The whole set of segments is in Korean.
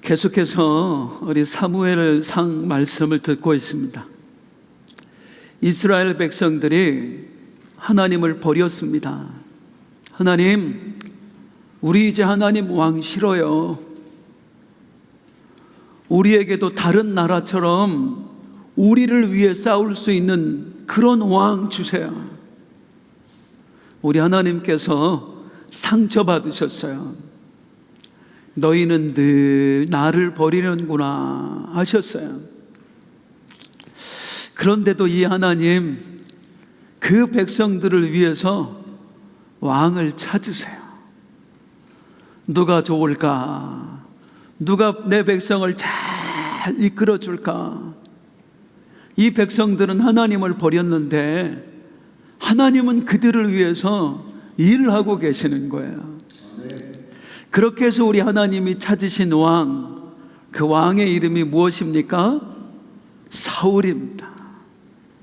계속해서 우리 사무엘상 말씀을 듣고 있습니다. 이스라엘 백성들이 하나님을 버렸습니다. 하나님, 우리 이제 하나님 왕 싫어요. 우리에게도 다른 나라처럼 우리를 위해 싸울 수 있는 그런 왕 주세요. 우리 하나님께서 상처받으셨어요. 너희는 늘 나를 버리는구나 하셨어요. 그런데도 이 하나님, 그 백성들을 위해서 왕을 찾으세요. 누가 좋을까? 누가 내 백성을 잘 이끌어 줄까? 이 백성들은 하나님을 버렸는데 하나님은 그들을 위해서 일하고 계시는 거예요. 그렇게 해서 우리 하나님이 찾으신 왕, 그 왕의 이름이 무엇입니까? 사울입니다.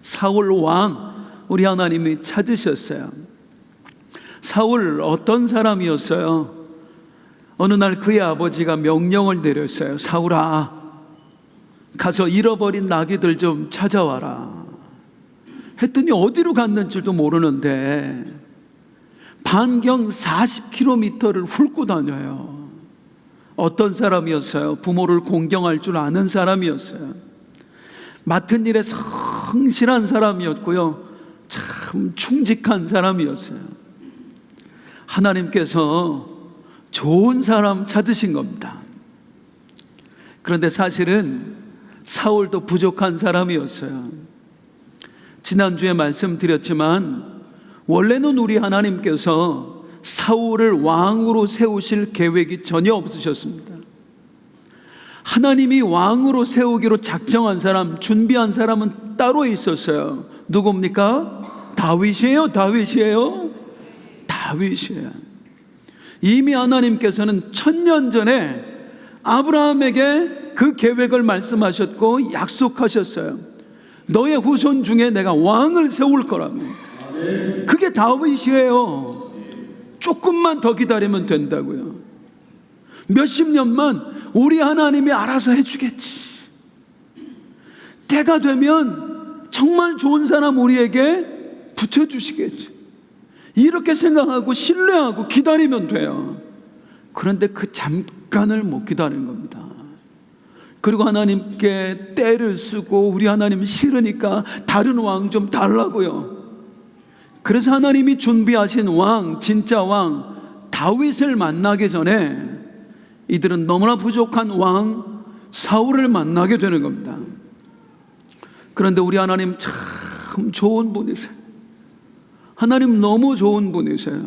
사울 왕, 우리 하나님이 찾으셨어요. 사울 어떤 사람이었어요? 어느 날 그의 아버지가 명령을 내렸어요. 사울아, 가서 잃어버린 나귀들 좀 찾아와라. 했더니 어디로 갔는지도 모르는데 반경 40km를 훑고 다녀요. 어떤 사람이었어요? 부모를 공경할 줄 아는 사람이었어요. 맡은 일에 성실한 사람이었고요, 참 충직한 사람이었어요. 하나님께서 좋은 사람 찾으신 겁니다. 그런데 사실은 사울도 부족한 사람이었어요. 지난주에 말씀드렸지만 원래는 우리 하나님께서 사울을 왕으로 세우실 계획이 전혀 없으셨습니다. 하나님이 왕으로 세우기로 작정한 사람, 준비한 사람은 따로 있었어요. 누굽니까? 다윗이에요. 다윗이에요. 이미 하나님께서는 1000년 전에 아브라함에게 그 계획을 말씀하셨고 약속하셨어요. 너의 후손 중에 내가 왕을 세울 거라고. 그게 다윗이에요. 조금만 더 기다리면 된다고요. 몇십 년만 우리 하나님이 알아서 해주겠지. 때가 되면 정말 좋은 사람 우리에게 붙여주시겠지. 이렇게 생각하고 신뢰하고 기다리면 돼요. 그런데 그 잠깐을 못 기다리는 겁니다. 그리고 하나님께 때를 쓰고 우리 하나님 싫으니까 다른 왕 좀 달라고요. 그래서 하나님이 준비하신 왕, 진짜 왕 다윗을 만나기 전에 이들은 너무나 부족한 왕 사울을 만나게 되는 겁니다. 그런데 우리 하나님 참 좋은 분이세요. 하나님 너무 좋은 분이세요.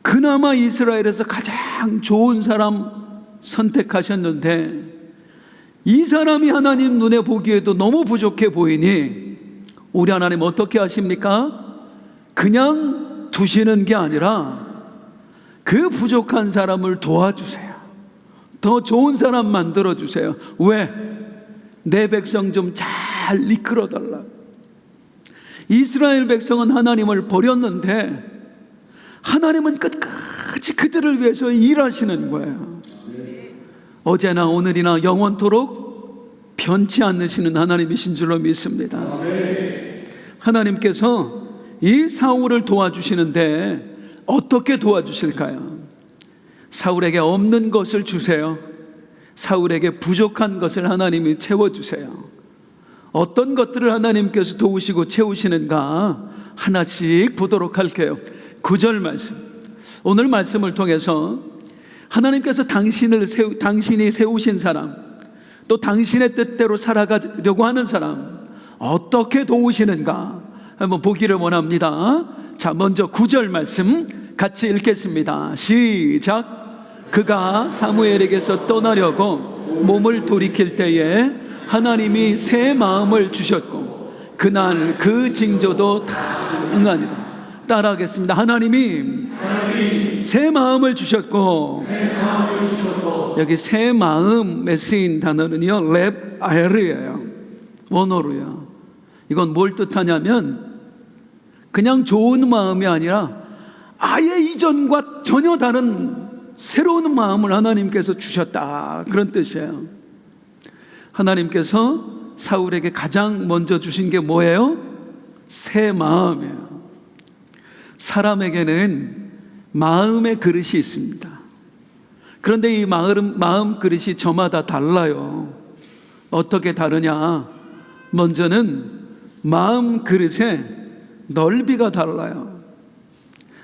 그나마 이스라엘에서 가장 좋은 사람 선택하셨는데 이 사람이 하나님 눈에 보기에도 너무 부족해 보이니 우리 하나님 어떻게 하십니까? 그냥 두시는 게 아니라 그 부족한 사람을 도와주세요. 더 좋은 사람 만들어주세요. 왜? 내 백성 좀 잘 이끌어달라. 이스라엘 백성은 하나님을 버렸는데 하나님은 끝까지 그들을 위해서 일하시는 거예요. 어제나 오늘이나 영원토록 변치 않으시는 하나님이신 줄로 믿습니다. 하나님께서 이 사울을 도와주시는데 어떻게 도와주실까요? 사울에게 없는 것을 주세요. 사울에게 부족한 것을 하나님이 채워주세요. 어떤 것들을 하나님께서 도우시고 채우시는가 하나씩 보도록 할게요. 9절 말씀, 오늘 말씀을 통해서 하나님께서 당신이 세우신 사람, 또 당신의 뜻대로 살아가려고 하는 사람 어떻게 도우시는가 한번 보기를 원합니다. 자, 먼저 9절 말씀 같이 읽겠습니다. 시작. 그가 사무엘에게서 떠나려고 몸을 돌이킬 때에 하나님이 새 마음을 주셨고 그날 그 징조도 다 응하니라. 따라하겠습니다. 하나님이 새 마음을 주셨고, 여기 새 마음에 쓰인 단어는요 렙 아헤르예요. 원어로요. 이건 뭘 뜻하냐면 그냥 좋은 마음이 아니라 아예 이전과 전혀 다른 새로운 마음을 하나님께서 주셨다, 그런 뜻이에요. 하나님께서 사울에게 가장 먼저 주신 게 뭐예요? 새 마음이에요. 사람에게는 마음의 그릇이 있습니다. 그런데 이 마음 그릇이 저마다 달라요. 어떻게 다르냐? 먼저는 마음 그릇의 넓이가 달라요.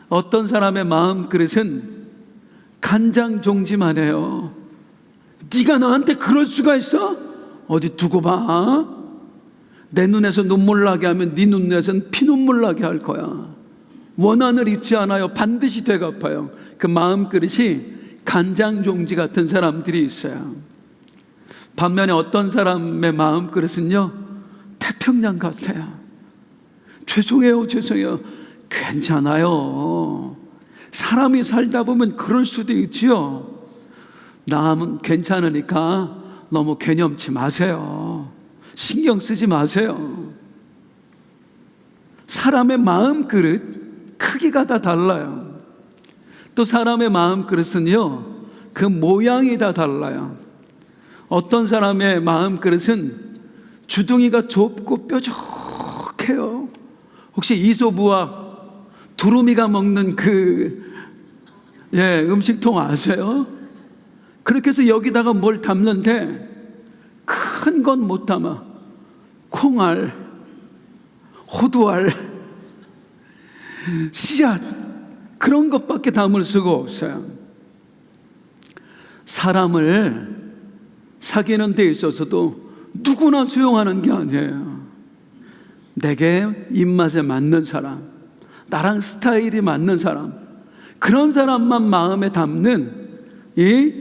어떤 사람의 마음 그릇은 간장종지만 해요. 네가 나한테 그럴 수가 있어? 어디 두고 봐. 내 눈에서 눈물 나게 하면 네 눈에서는 피눈물 나게 할 거야. 원한을 잊지 않아요. 반드시 되갚아요. 그 마음 그릇이 간장종지 같은 사람들이 있어요. 반면에 어떤 사람의 마음 그릇은요, 태평양 같아요. 죄송해요. 괜찮아요. 사람이 살다 보면 그럴 수도 있지요. 남은 괜찮으니까 너무 개념치 마세요. 신경 쓰지 마세요. 사람의 마음 그릇 크기가 다 달라요. 또 사람의 마음 그릇은요, 그 모양이 다 달라요. 어떤 사람의 마음 그릇은 주둥이가 좁고 뾰족해요. 혹시 이소부와 두루미가 먹는 음식통 아세요? 그렇게 해서 여기다가 뭘 담는데 큰 건 못 담아. 콩알, 호두알, 씨앗, 그런 것밖에 담을 수가 없어요. 사람을 사귀는 데 있어서도 누구나 수용하는 게 아니에요. 내게 입맛에 맞는 사람, 나랑 스타일이 맞는 사람, 그런 사람만 마음에 담는 이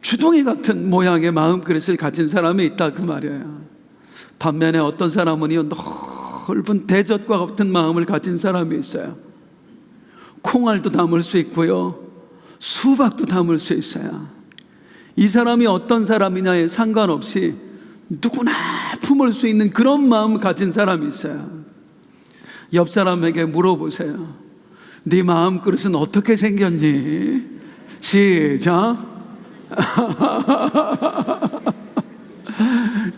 주둥이 같은 모양의 마음 그릇을 가진 사람이 있다, 그 말이에요. 반면에 어떤 사람은요, 넓은 대젖과 같은 마음을 가진 사람이 있어요. 콩알도 담을 수 있고요, 수박도 담을 수 있어요. 이 사람이 어떤 사람이냐에 상관없이 누구나 품을 수 있는 그런 마음을 가진 사람이 있어요. 옆 사람에게 물어보세요. 네 마음 그릇은 어떻게 생겼니? 시작.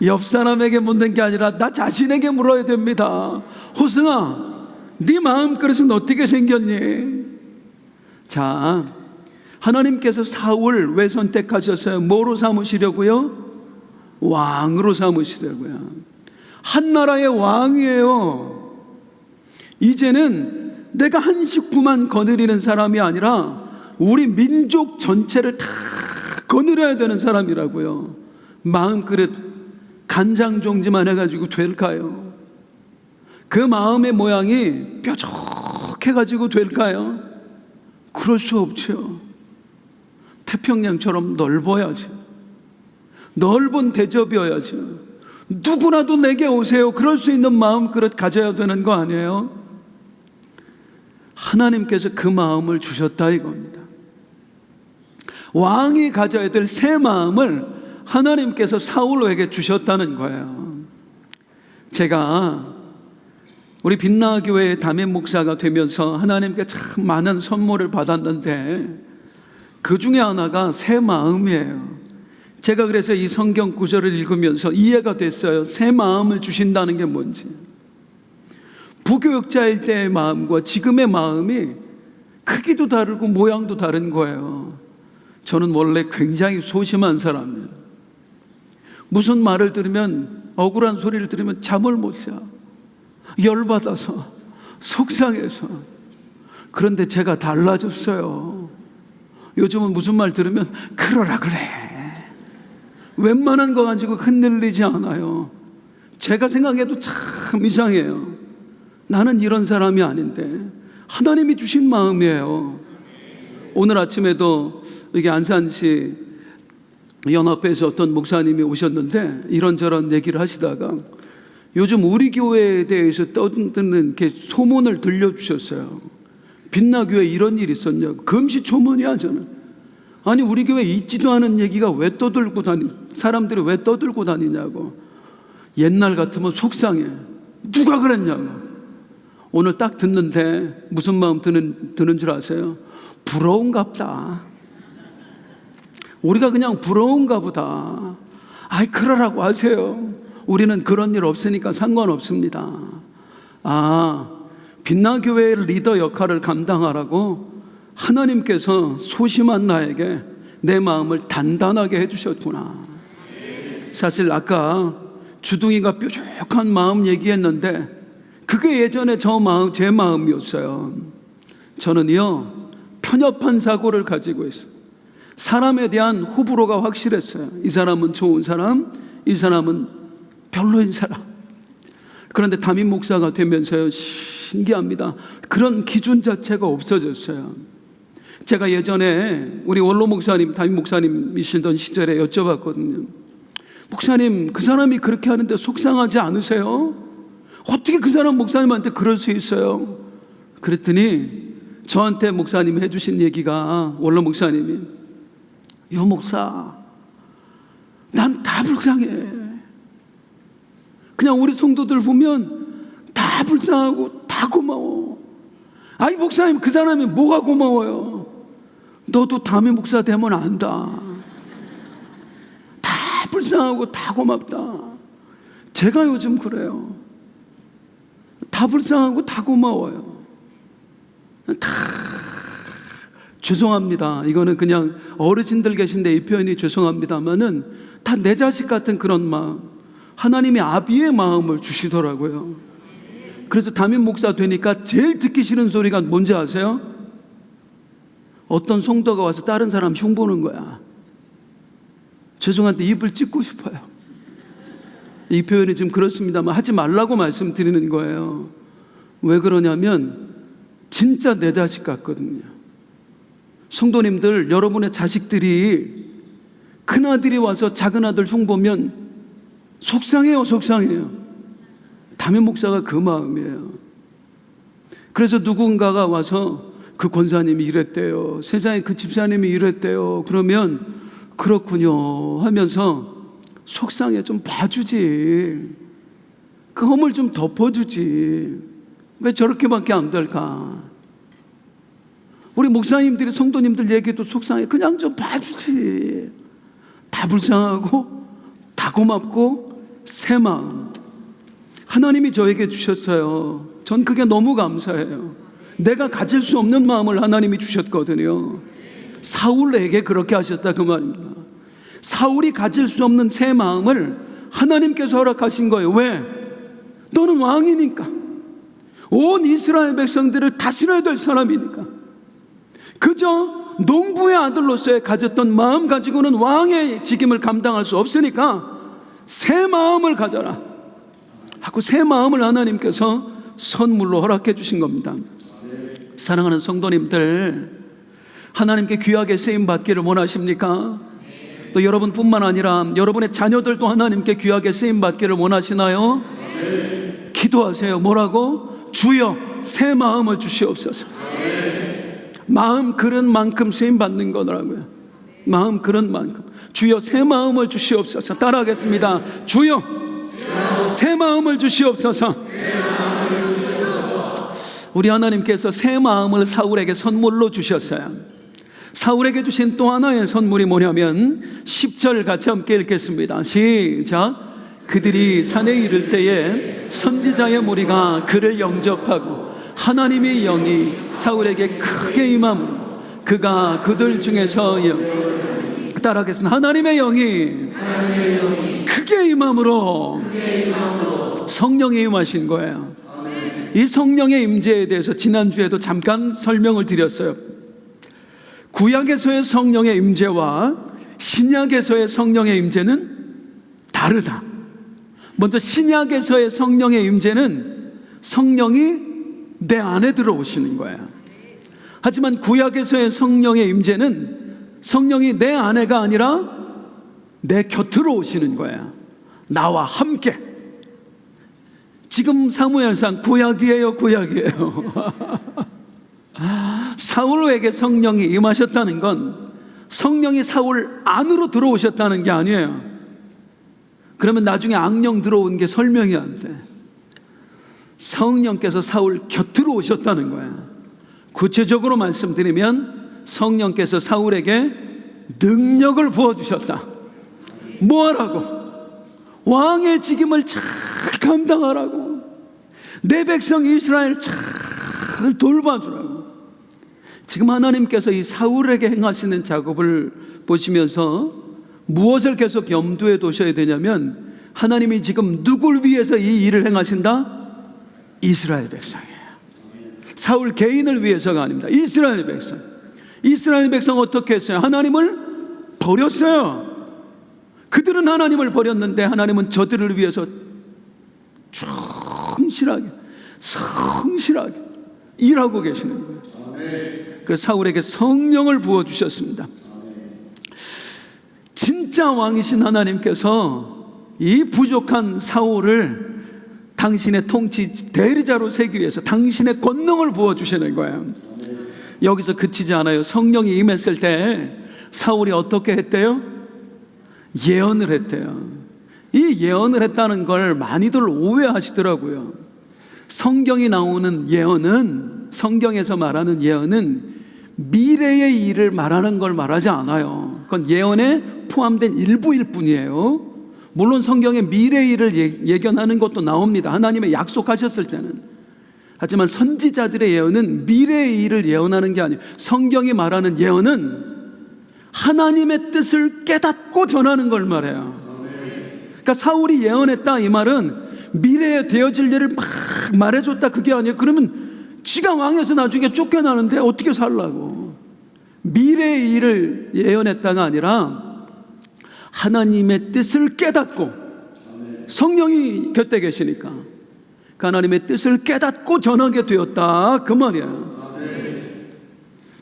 옆 사람에게 묻는 게 아니라 나 자신에게 물어야 됩니다. 호승아, 네 마음 그릇은 어떻게 생겼니? 자, 하나님께서 사울 왜 선택하셨어요? 뭐로 삼으시려고요? 왕으로 삼으시려고요. 한 나라의 왕이에요. 이제는 내가 한 식구만 거느리는 사람이 아니라 우리 민족 전체를 다 거느려야 되는 사람이라고요. 마음 그릇 간장종지만 해가지고 될까요? 그 마음의 모양이 뾰족해가지고 될까요? 그럴 수 없죠. 태평양처럼 넓어야죠. 넓은 대접이어야죠. 누구라도 내게 오세요. 그럴 수 있는 마음 그릇 가져야 되는 거 아니에요? 하나님께서 그 마음을 주셨다 이겁니다. 왕이 가져야 될 새 마음을 하나님께서 사울에게 주셨다는 거예요. 제가 우리 빛나교회의 담임 목사가 되면서 하나님께 참 많은 선물을 받았는데 그 중에 하나가 새 마음이에요. 제가 그래서 이 성경 구절을 읽으면서 이해가 됐어요. 새 마음을 주신다는 게 뭔지. 부교육자일 때의 마음과 지금의 마음이 크기도 다르고 모양도 다른 거예요. 저는 원래 굉장히 소심한 사람이에요. 무슨 말을 들으면, 억울한 소리를 들으면 잠을 못 자. 열받아서, 속상해서. 그런데 제가 달라졌어요. 요즘은 무슨 말 들으면 그러라 그래. 웬만한 거 가지고 흔들리지 않아요. 제가 생각해도 참 이상해요. 나는 이런 사람이 아닌데 하나님이 주신 마음이에요. 오늘 아침에도 여기 안산시 연합회에서 어떤 목사님이 오셨는데 이런저런 얘기를 하시다가 요즘 우리 교회에 대해서 떠드는 이렇게 소문을 들려주셨어요. 빛나교회 이런 일이 있었냐고. 금시초문이야 저는. 아니 우리 교회 있지도 않은 얘기가 왜 떠들고 사람들이 왜 떠들고 다니냐고. 옛날 같으면 속상해. 누가 그랬냐고. 오늘 딱 듣는데 무슨 마음 드는 줄 아세요? 부러운갑다. 우리가 그냥 부러운가 보다. 아이, 그러라고 하세요. 우리는 그런 일 없으니까 상관없습니다. 빛나교회의 리더 역할을 감당하라고 하나님께서 소심한 나에게 내 마음을 단단하게 해주셨구나. 사실 아까 주둥이가 뾰족한 마음 얘기했는데 그게 예전에 제 마음이었어요. 저는요, 편협한 사고를 가지고 있어요. 사람에 대한 호불호가 확실했어요. 이 사람은 좋은 사람, 이 사람은 별로인 사람. 그런데 담임 목사가 되면서요, 신기합니다. 그런 기준 자체가 없어졌어요. 제가 예전에 우리 원로 목사님, 담임 목사님이시던 시절에 여쭤봤거든요. 목사님, 그 사람이 그렇게 하는데 속상하지 않으세요? 어떻게 그 사람 목사님한테 그럴 수 있어요? 그랬더니 저한테 목사님이 해주신 얘기가, 원로 목사님이, 유 목사, 난 다 불쌍해. 그냥 우리 성도들 보면 다 불쌍하고 다 고마워. 아이, 목사님, 그 사람이 뭐가 고마워요? 너도 담임 목사 되면 안다. 다 불쌍하고 다 고맙다. 제가 요즘 그래요. 다 불쌍하고 다 고마워요. 다 죄송합니다. 이거는 그냥 어르신들 계신데 이 표현이 죄송합니다만은 다 내 자식 같은 그런 마음, 하나님이 아비의 마음을 주시더라고요. 그래서 담임 목사 되니까 제일 듣기 싫은 소리가 뭔지 아세요? 어떤 성도가 와서 다른 사람 흉보는 거야. 죄송한데 입을 찢고 싶어요. 이 표현이 좀 그렇습니다만 하지 말라고 말씀드리는 거예요. 왜 그러냐면 진짜 내 자식 같거든요. 성도님들, 여러분의 자식들이 큰아들이 와서 작은아들 흉보면 속상해요, 속상해요. 담임 목사가 그 마음이에요. 그래서 누군가가 와서 그 권사님이 이랬대요, 세상에 그 집사님이 이랬대요, 그러면 그렇군요 하면서 속상해. 좀 봐주지, 그 허물 좀 덮어주지. 왜 저렇게밖에 안 될까? 우리 목사님들이 성도님들 얘기도 속상해. 그냥 좀 봐주지. 다 불쌍하고 다 고맙고 새 마음 하나님이 저에게 주셨어요. 전 그게 너무 감사해요. 내가 가질 수 없는 마음을 하나님이 주셨거든요. 사울에게 그렇게 하셨다 그 말입니다. 사울이 가질 수 없는 새 마음을 하나님께서 허락하신 거예요. 왜? 너는 왕이니까, 온 이스라엘 백성들을 다스려야 될 사람이니까. 그저 농부의 아들로서의 가졌던 마음 가지고는 왕의 직임을 감당할 수 없으니까 새 마음을 가져라 하고 새 마음을 하나님께서 선물로 허락해 주신 겁니다. 사랑하는 성도님들, 하나님께 귀하게 쓰임받기를 원하십니까? 또 여러분뿐만 아니라 여러분의 자녀들도 하나님께 귀하게 쓰임받기를 원하시나요? 기도하세요. 뭐라고? 주여, 새 마음을 주시옵소서. 마음 그릇 만큼 쓰임받는 거더라고요. 마음 그릇 만큼. 주여, 새 마음을 주시옵소서. 따라하겠습니다. 주여, 새 마음을 주시옵소서. 우리 하나님께서 새 마음을 사울에게 선물로 주셨어요. 사울에게 주신 또 하나의 선물이 뭐냐면 10절 같이 함께 읽겠습니다. 시작. 그들이 산에 이를 때에 선지자의 무리가 그를 영접하고 하나님의 영이 사울에게 크게 임함으로 그가 그들 중에서 따라하겠습니다. 하나님의 영이 크게 임함으로 성령이 임하신 거예요. 이 성령의 임재에 대해서 지난주에도 잠깐 설명을 드렸어요. 구약에서의 성령의 임재와 신약에서의 성령의 임재는 다르다. 먼저 신약에서의 성령의 임재는 성령이 내 안에 들어오시는 거야. 하지만 구약에서의 성령의 임재는 성령이 내 안에가 아니라 내 곁으로 오시는 거야. 나와 함께. 지금 사무엘상 구약이에요, 구약이에요. 사울에게 성령이 임하셨다는 건 성령이 사울 안으로 들어오셨다는 게 아니에요. 그러면 나중에 악령 들어온 게 설명이 안 돼. 성령께서 사울 곁으로 오셨다는 거야. 구체적으로 말씀드리면 성령께서 사울에게 능력을 부어주셨다. 뭐하라고? 왕의 직임을 잘 감당하라고. 내 백성 이스라엘 잘 돌봐주라고. 지금 하나님께서 이 사울에게 행하시는 작업을 보시면서 무엇을 계속 염두에 두셔야 되냐면, 하나님이 지금 누굴 위해서 이 일을 행하신다? 이스라엘 백성이에요. 사울 개인을 위해서가 아닙니다. 이스라엘 백성. 이스라엘 백성 어떻게 했어요? 하나님을 버렸어요. 그들은 하나님을 버렸는데 하나님은 저들을 위해서 성실하게 일하고 계시는 거예요. 그래서 사울에게 성령을 부어주셨습니다. 진짜 왕이신 하나님께서 이 부족한 사울을 당신의 통치 대리자로 세기 위해서 당신의 권능을 부어주시는 거예요. 여기서 그치지 않아요. 성령이 임했을 때 사울이 어떻게 했대요? 예언을 했대요. 이 예언을 했다는 걸 많이들 오해하시더라고요. 성경이 나오는 예언은, 성경에서 말하는 예언은 미래의 일을 말하는 걸 말하지 않아요. 그건 예언에 포함된 일부일 뿐이에요. 물론 성경에 미래의 일을 예견하는 것도 나옵니다. 하나님의 약속하셨을 때는. 하지만 선지자들의 예언은 미래의 일을 예언하는 게 아니에요. 성경이 말하는 예언은 하나님의 뜻을 깨닫고 전하는 걸 말해요. 그러니까 사울이 예언했다 이 말은 미래에 되어질 일을 막 말해줬다 그게 아니에요. 그러면 지가 왕에서 나중에 쫓겨나는데 어떻게 살라고. 미래의 일을 예언했다가 아니라 하나님의 뜻을 깨닫고, 성령이 곁에 계시니까 그 하나님의 뜻을 깨닫고 전하게 되었다 그 말이에요.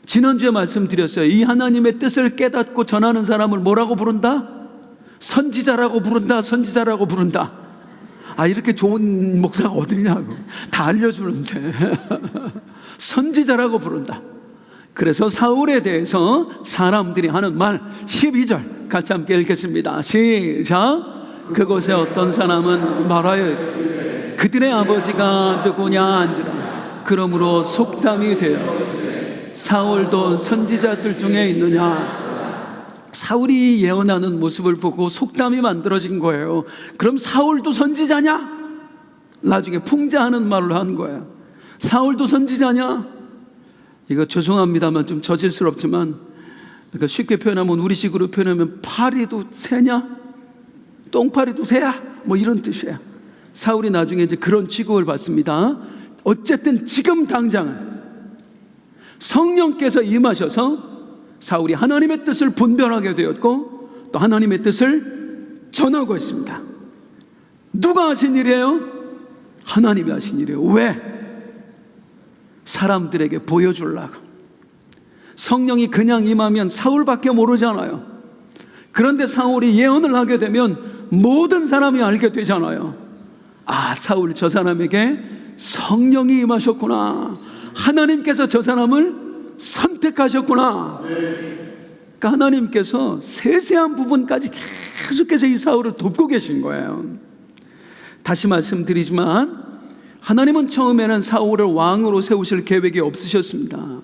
지난주에 말씀드렸어요. 이 하나님의 뜻을 깨닫고 전하는 사람을 뭐라고 부른다? 선지자라고 부른다. 선지자라고 부른다. 아, 이렇게 좋은 목사가 어디냐고 다 알려주는데 선지자라고 부른다. 그래서 사울에 대해서 사람들이 하는 말 12절 같이 함께 읽겠습니다. 시작. 그곳에 어떤 사람은 말하여 그들의 아버지가 누구냐 한지라. 그러므로 속담이 되어 사울도 선지자들 중에 있느냐. 사울이 예언하는 모습을 보고 속담이 만들어진 거예요. 그럼 사울도 선지자냐? 나중에 풍자하는 말로 한 거예요. 사울도 선지자냐? 이거 죄송합니다만 좀 저질스럽지만, 그러니까 쉽게 표현하면, 우리식으로 표현하면 파리도 새냐? 똥파리도 새야? 뭐 이런 뜻이에요. 사울이 나중에 이제 그런 취급을 받습니다. 어쨌든 지금 당장은 성령께서 임하셔서 사울이 하나님의 뜻을 분별하게 되었고 또 하나님의 뜻을 전하고 있습니다. 누가 하신 일이에요? 하나님이 하신 일이에요. 왜? 사람들에게 보여주려고. 성령이 그냥 임하면 사울밖에 모르잖아요. 그런데 사울이 예언을 하게 되면 모든 사람이 알게 되잖아요. 아, 사울 저 사람에게 성령이 임하셨구나. 하나님께서 저 사람을 선택하셨구나. 그러니까 하나님께서 세세한 부분까지 계속해서 이 사울을 돕고 계신 거예요. 다시 말씀드리지만 하나님은 처음에는 사울을 왕으로 세우실 계획이 없으셨습니다.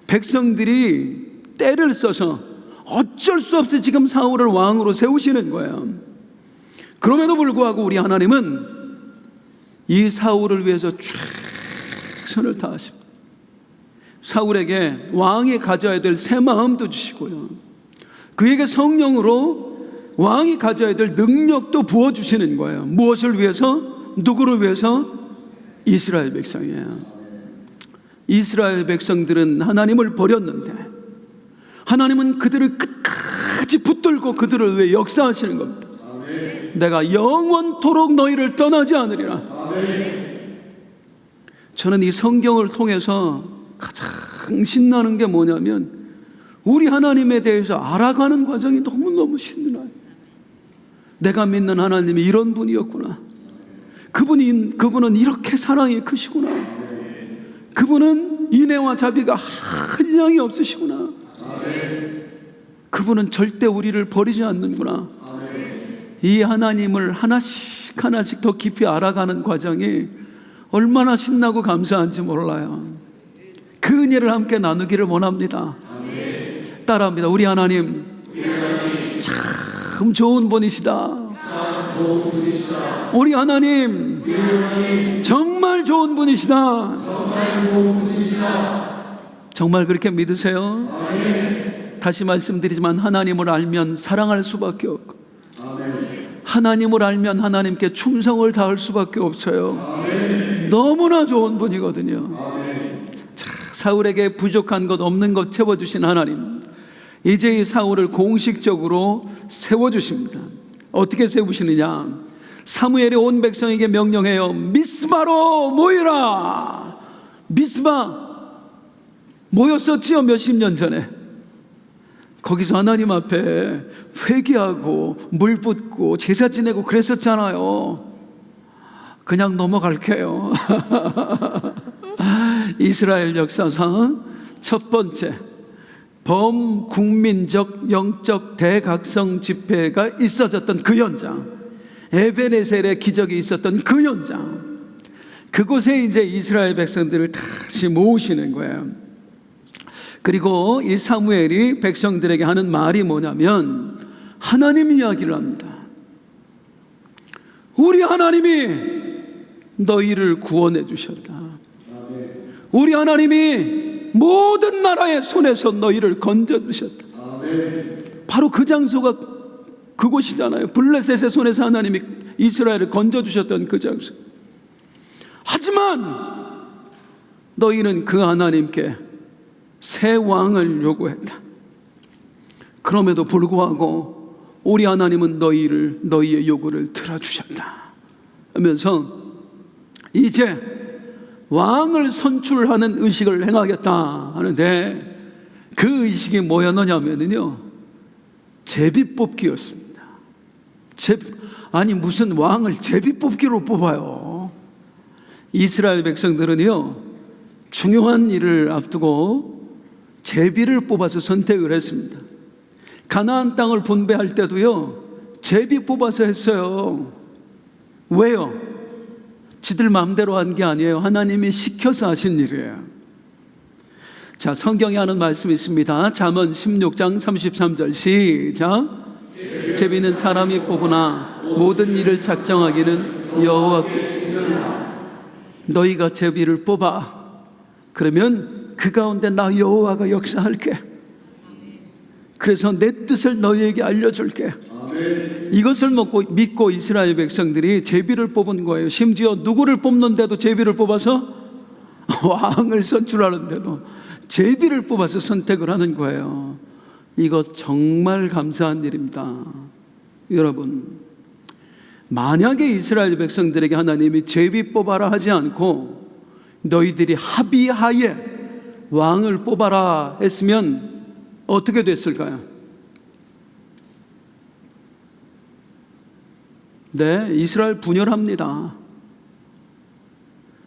백성들이 때를 써서 어쩔 수 없이 지금 사울을 왕으로 세우시는 거예요. 그럼에도 불구하고 우리 하나님은 이 사울을 위해서 최선을 다하십니다. 사울에게 왕이 가져야 될 새 마음도 주시고요, 그에게 성령으로 왕이 가져야 될 능력도 부어주시는 거예요. 무엇을 위해서? 누구를 위해서? 이스라엘 백성이에요. 이스라엘 백성들은 하나님을 버렸는데 하나님은 그들을 끝까지 붙들고 그들을 위해 역사하시는 겁니다. 내가 영원토록 너희를 떠나지 않으리라. 저는 이 성경을 통해서 가장 신나는 게 뭐냐면 우리 하나님에 대해서 알아가는 과정이 너무너무 신나요. 내가 믿는 하나님이 이런 분이었구나. 그분은 이렇게 사랑이 크시구나. 그분은 인애와 자비가 한량이 없으시구나. 그분은 절대 우리를 버리지 않는구나. 이 하나님을 하나씩 하나씩 더 깊이 알아가는 과정이 얼마나 신나고 감사한지 몰라요. 그 은혜를 함께 나누기를 원합니다. 따라합니다. 우리 하나님 참 좋은 분이시다. 우리 하나님 정말 좋은 분이시다. 정말 그렇게 믿으세요? 다시 말씀드리지만 하나님을 알면 사랑할 수밖에 없고, 하나님을 알면 하나님께 충성을 다할 수밖에 없어요. 너무나 좋은 분이거든요. 사울에게 부족한 것 없는 것 채워주신 하나님, 이제 이 사울을 공식적으로 세워주십니다. 어떻게 세우시느냐? 사무엘이 온 백성에게 명령해요. 미스바로 모이라. 미스바 모였었지요, 몇십 년 전에. 거기서 하나님 앞에 회개하고 물 붓고 제사 지내고 그랬었잖아요. 그냥 넘어갈게요. 이스라엘 역사상 첫 번째 범국민적 영적 대각성 집회가 있어졌던 그 현장, 에베네셀의 기적이 있었던 그 현장, 그곳에 이제 이스라엘 백성들을 다시 모으시는 거예요. 그리고 이 사무엘이 백성들에게 하는 말이 뭐냐면 하나님 이야기를 합니다. 우리 하나님이 너희를 구원해 주셨다. 우리 하나님이 모든 나라의 손에서 너희를 건져주셨다. 바로 그 장소가 그곳이잖아요. 블레셋의 손에서 하나님이 이스라엘을 건져주셨던 그 장소. 하지만 너희는 그 하나님께 새 왕을 요구했다. 그럼에도 불구하고 우리 하나님은 너희의 요구를 들어주셨다 하면서 이제 왕을 선출하는 의식을 행하겠다 하는데, 그 의식이 뭐였느냐면요, 제비뽑기였습니다. 아니 무슨 왕을 제비뽑기로 뽑아요. 이스라엘 백성들은요, 중요한 일을 앞두고 제비를 뽑아서 선택을 했습니다. 가나안 땅을 분배할 때도요, 제비 뽑아서 했어요. 왜요? 지들 마음대로 한 게 아니에요. 하나님이 시켜서 하신 일이에요. 자, 성경에 하는 말씀이 있습니다. 잠언 16장 33절 시작. 제비는 사람이 뽑으나 모든 일을 작정하기는 여호와께. 너희가 제비를 뽑아. 그러면 그 가운데 나 여호와가 역사할게. 그래서 내 뜻을 너희에게 알려줄게. 이것을 믿고 이스라엘 백성들이 제비를 뽑은 거예요. 심지어 누구를 뽑는데도 제비를 뽑아서, 왕을 선출하는데도 제비를 뽑아서 선택을 하는 거예요. 이거 정말 감사한 일입니다. 여러분, 만약에 이스라엘 백성들에게 하나님이 제비 뽑아라 하지 않고 너희들이 합의하에 왕을 뽑아라 했으면 어떻게 됐을까요? 네, 이스라엘 분열합니다.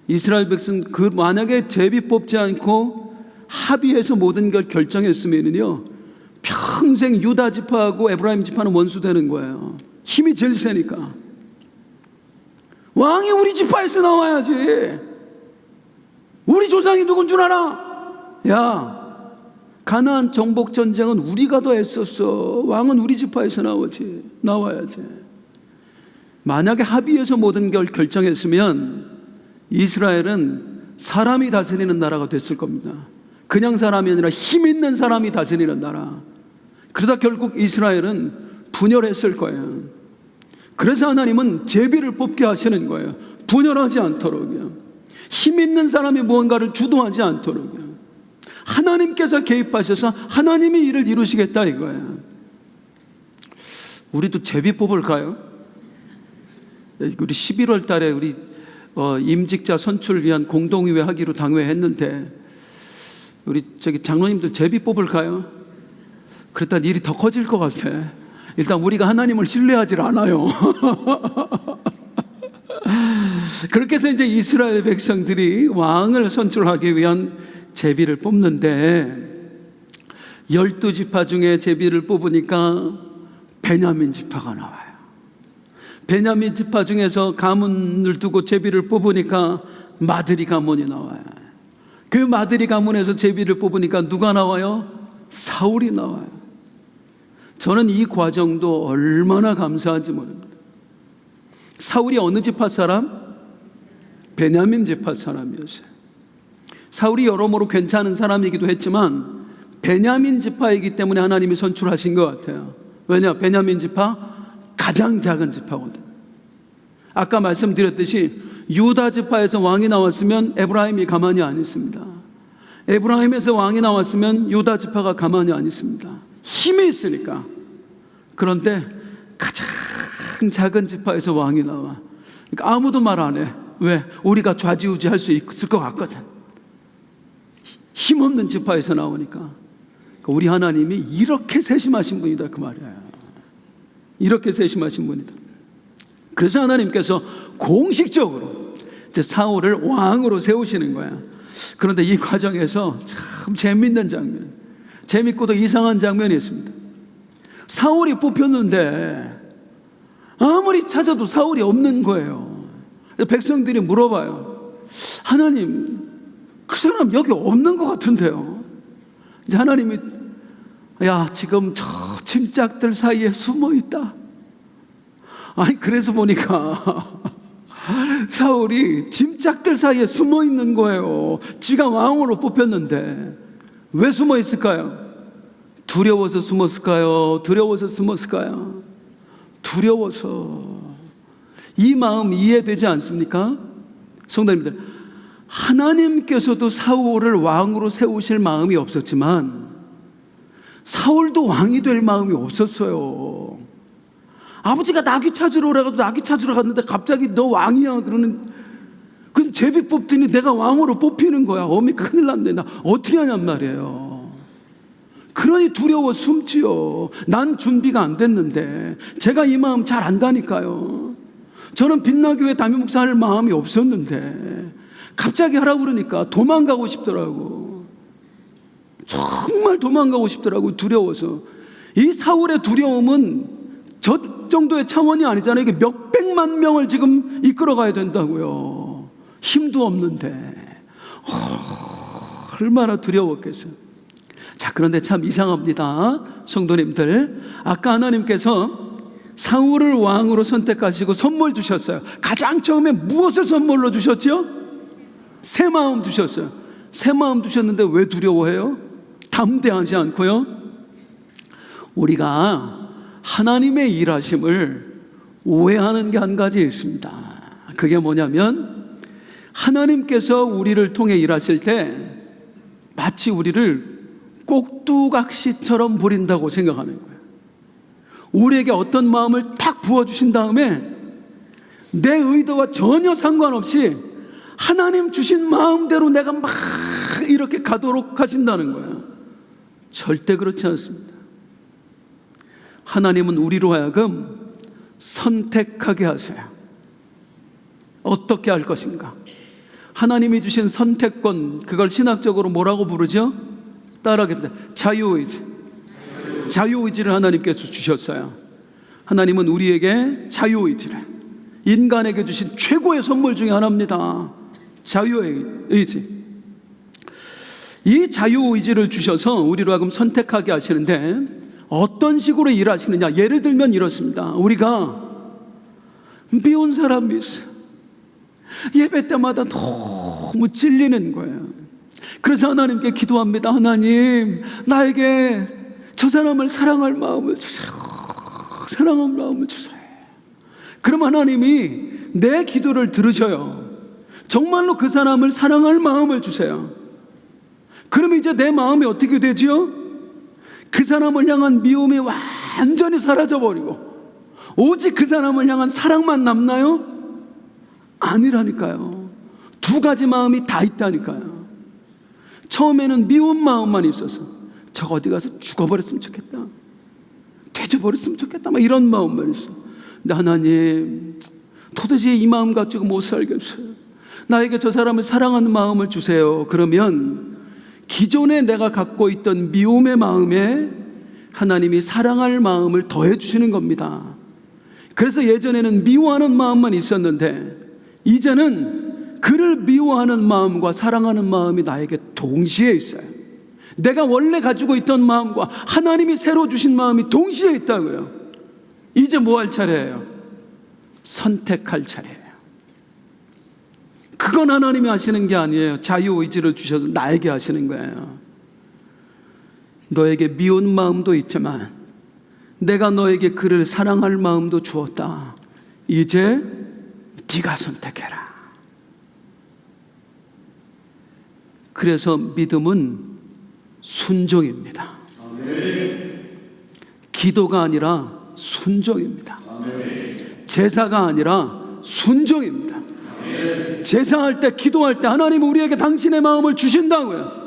이스라엘 백성 만약에 제비 뽑지 않고 합의해서 모든 걸 결정했으면요, 평생 유다 지파하고 에브라임 지파는 원수 되는 거예요. 힘이 제일 세니까. 왕이 우리 지파에서 나와야지. 우리 조상이 누군 줄 알아? 야, 가나안 정복 전쟁은 우리가 더 했었어. 왕은 우리 지파에서 나와야지. 만약에 합의해서 모든 걸 결정했으면 이스라엘은 사람이 다스리는 나라가 됐을 겁니다. 그냥 사람이 아니라 힘 있는 사람이 다스리는 나라. 그러다 결국 이스라엘은 분열했을 거예요. 그래서 하나님은 제비를 뽑게 하시는 거예요. 분열하지 않도록요. 힘 있는 사람이 무언가를 주도하지 않도록요. 하나님께서 개입하셔서 하나님이 일을 이루시겠다 이거예요. 우리도 제비 뽑을까요? 우리 11월 달에 우리 임직자 선출을 위한 공동의회 하기로 당회했는데, 우리 장로님들 제비 뽑을까요? 그랬더니 일이 더 커질 것 같아. 일단 우리가 하나님을 신뢰하지 않아요. 그렇게 해서 이제 이스라엘 백성들이 왕을 선출하기 위한 제비를 뽑는데, 12지파 중에 제비를 뽑으니까 베냐민 지파가 나와요. 베냐민 지파 중에서 가문을 두고 제비를 뽑으니까 마드리 가문이 나와요. 그 마드리 가문에서 제비를 뽑으니까 누가 나와요? 사울이 나와요. 저는 이 과정도 얼마나 감사한지 모릅니다. 사울이 어느 지파 사람? 베냐민 지파 사람이었어요. 사울이 여러모로 괜찮은 사람이기도 했지만 베냐민 지파이기 때문에 하나님이 선출하신 것 같아요. 왜냐? 베냐민 지파 가장 작은 지파거든. 아까 말씀드렸듯이 유다 지파에서 왕이 나왔으면 에브라임이 가만히 안 있습니다. 에브라임에서 왕이 나왔으면 유다 지파가 가만히 안 있습니다. 힘이 있으니까. 그런데 가장 작은 지파에서 왕이 나와. 그러니까 아무도 말 안 해. 왜? 우리가 좌지우지 할 수 있을 것 같거든. 힘없는 지파에서 나오니까. 우리 하나님이 이렇게 세심하신 분이다 그 말이야. 이렇게 세심하신 분이다. 그래서 하나님께서 공식적으로 이제 사울을 왕으로 세우시는 거야. 그런데 이 과정에서 참 재밌는 장면, 재밌고도 이상한 장면이 있습니다. 사울이 뽑혔는데 아무리 찾아도 사울이 없는 거예요. 백성들이 물어봐요. 하나님, 그 사람 여기 없는 것 같은데요. 이제 하나님이 야, 지금 저 짐짝들 사이에 숨어 있다. 아니, 그래서 보니까 사울이 짐짝들 사이에 숨어 있는 거예요. 지가 왕으로 뽑혔는데 왜 숨어 있을까요? 두려워서 숨었을까요? 두려워서 숨었을까요? 두려워서. 이 마음 이해되지 않습니까? 성도님들, 하나님께서도 사울을 왕으로 세우실 마음이 없었지만 사울도 왕이 될 마음이 없었어요. 아버지가 나귀 찾으러 오라고 나귀 찾으러 갔는데 갑자기 너 왕이야 그러는, 그건 제비 뽑더니 내가 왕으로 뽑히는 거야. 어미 큰일 났네. 나 어떻게 하냔 말이에요. 그러니 두려워 숨지요. 난 준비가 안 됐는데. 제가 이 마음 잘 안다니까요. 저는 빛나교회 담임 목사 할 마음이 없었는데 갑자기 하라고 그러니까 도망가고 싶더라고. 정말 도망가고 싶더라고. 두려워서. 이 사울의 두려움은 저 정도의 차원이 아니잖아요. 이게 몇백만 명을 지금 이끌어가야 된다고요. 힘도 없는데 얼마나 두려웠겠어요. 자, 그런데 참 이상합니다. 성도님들, 아까 하나님께서 사울을 왕으로 선택하시고 선물 주셨어요. 가장 처음에 무엇을 선물로 주셨죠? 새 마음 주셨어요. 새 마음 주셨는데 왜 두려워해요? 담대하지 않고요. 우리가 하나님의 일하심을 오해하는 게 한 가지 있습니다. 그게 뭐냐면 하나님께서 우리를 통해 일하실 때 마치 우리를 꼭두각시처럼 부린다고 생각하는 거예요. 우리에게 어떤 마음을 탁 부어주신 다음에 내 의도와 전혀 상관없이 하나님 주신 마음대로 내가 막 이렇게 가도록 하신다는 거예요. 절대 그렇지 않습니다. 하나님은 우리로 하여금 선택하게 하세요. 어떻게 할 것인가? 하나님이 주신 선택권, 그걸 신학적으로 뭐라고 부르죠? 따라하겠습니다. 자유의지. 자유의지를 하나님께서 주셨어요. 하나님은 우리에게 자유의지를, 인간에게 주신 최고의 선물 중에 하나입니다. 자유의지. 이 자유의지를 주셔서 우리로 하여금 선택하게 하시는데 어떤 식으로 일하시느냐? 예를 들면 이렇습니다. 우리가 미운 사람이 있어요. 예배 때마다 너무 찔리는 거예요. 그래서 하나님께 기도합니다. 하나님, 나에게 저 사람을 사랑할 마음을 주세요. 사랑할 마음을 주세요. 그럼 하나님이 내 기도를 들으셔요. 정말로 그 사람을 사랑할 마음을 주세요. 그러면 이제 내 마음이 어떻게 되지요? 그 사람을 향한 미움이 완전히 사라져버리고 오직 그 사람을 향한 사랑만 남나요? 아니라니까요. 두 가지 마음이 다 있다니까요. 처음에는 미운 마음만 있어서 저거 어디 가서 죽어버렸으면 좋겠다, 되져버렸으면 좋겠다, 막 이런 마음만 있어. 근데 하나님, 도대체 이 마음 가지고 못 살겠어요. 나에게 저 사람을 사랑하는 마음을 주세요. 그러면 기존에 내가 갖고 있던 미움의 마음에 하나님이 사랑할 마음을 더해 주시는 겁니다. 그래서 예전에는 미워하는 마음만 있었는데 이제는 그를 미워하는 마음과 사랑하는 마음이 나에게 동시에 있어요. 내가 원래 가지고 있던 마음과 하나님이 새로 주신 마음이 동시에 있다고요. 이제 뭐 할 차례예요? 선택할 차례예요. 그건 하나님이 하시는 게 아니에요. 자유의지를 주셔서 나에게 하시는 거예요. 너에게 미운 마음도 있지만 내가 너에게 그를 사랑할 마음도 주었다. 이제 네가 선택해라. 그래서 믿음은 순종입니다. 기도가 아니라 순종입니다. 제사가 아니라 순종입니다. 제사할 때, 기도할 때 하나님은 우리에게 당신의 마음을 주신다고요.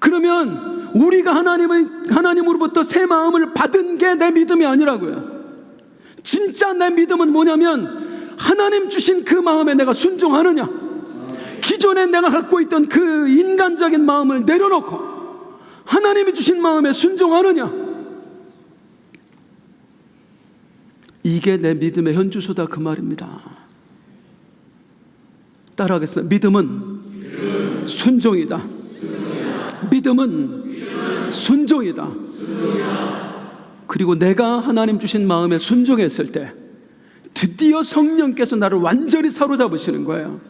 그러면 우리가 하나님으로부터 새 마음을 받은 게 내 믿음이 아니라고요. 진짜 내 믿음은 뭐냐면 하나님 주신 그 마음에 내가 순종하느냐, 기존에 내가 갖고 있던 그 인간적인 마음을 내려놓고 하나님이 주신 마음에 순종하느냐, 이게 내 믿음의 현주소다, 그 말입니다. 따라하겠습니다. 믿음은 순종이다. 믿음은 순종이다. 그리고 내가 하나님 주신 마음에 순종했을 때 드디어 성령께서 나를 완전히 사로잡으시는 거예요.